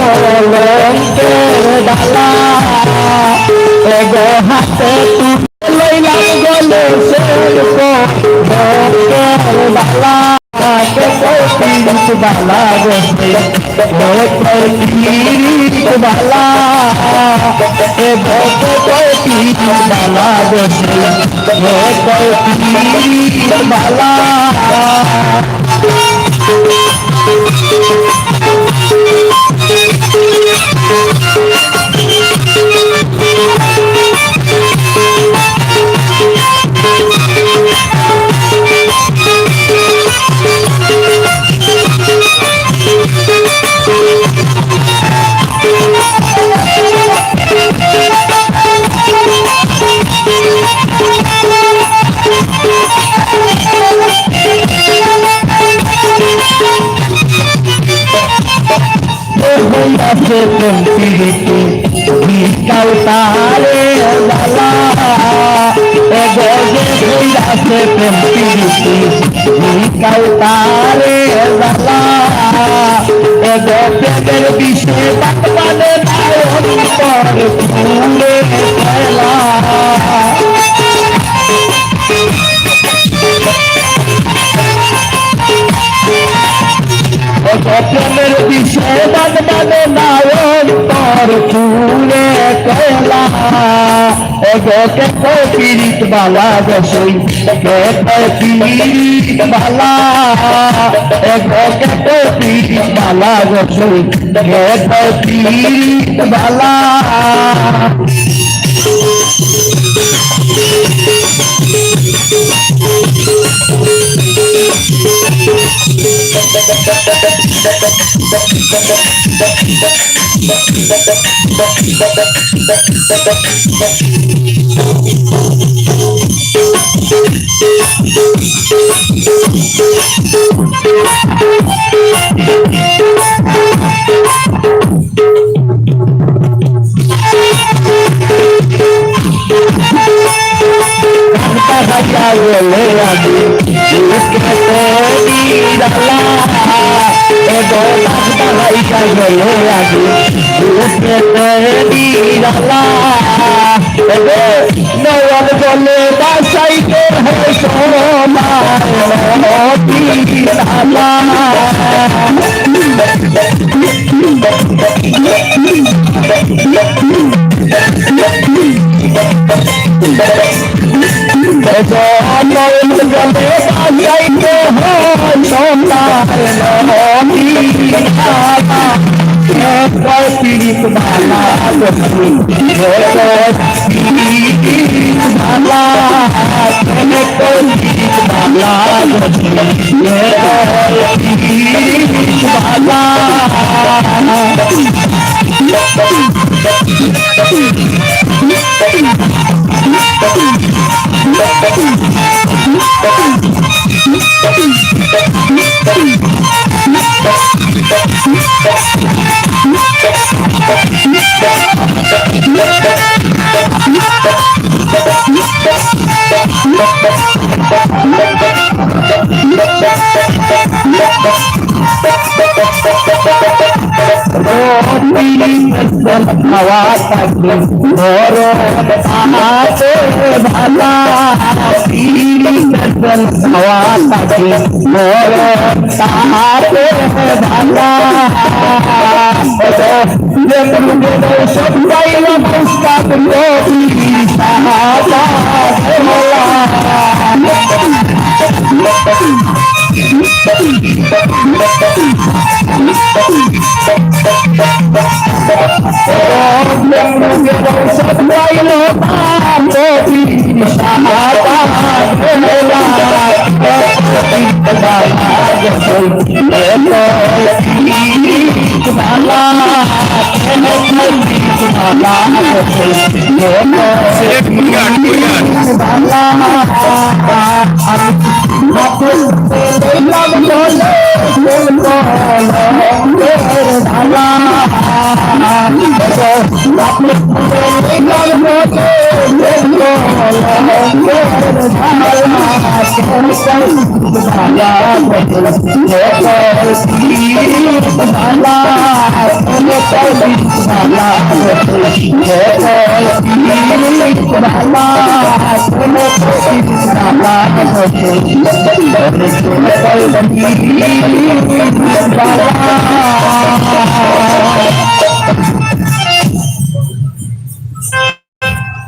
কলঙ্কের ডালা এগো হাতে লইলাম গলে কলঙ্কের ডালা বালা বসে বালা এ বালা বসে বালা से पंक्ति बिकाऊ तारे वाला एगो भैया से पंक्ति बिकाऊ तारे वाला एगो प्यार विषय बात वाले नायक पर फूले फैला প্রেমের বিষয় বাগবানে নায়ক তোর চুরে কয়লা এগো কে পীড়িত বালা বসই কে পীড়িত বালা এগো কে পীড়িত বালা বসই কে পীড়িত বালা নয়ন বলে বাসাইতে নয়ন বলে বাসাইতে পীড়িত বালা বালা हवा भाला हवा मोर भाला सब Bala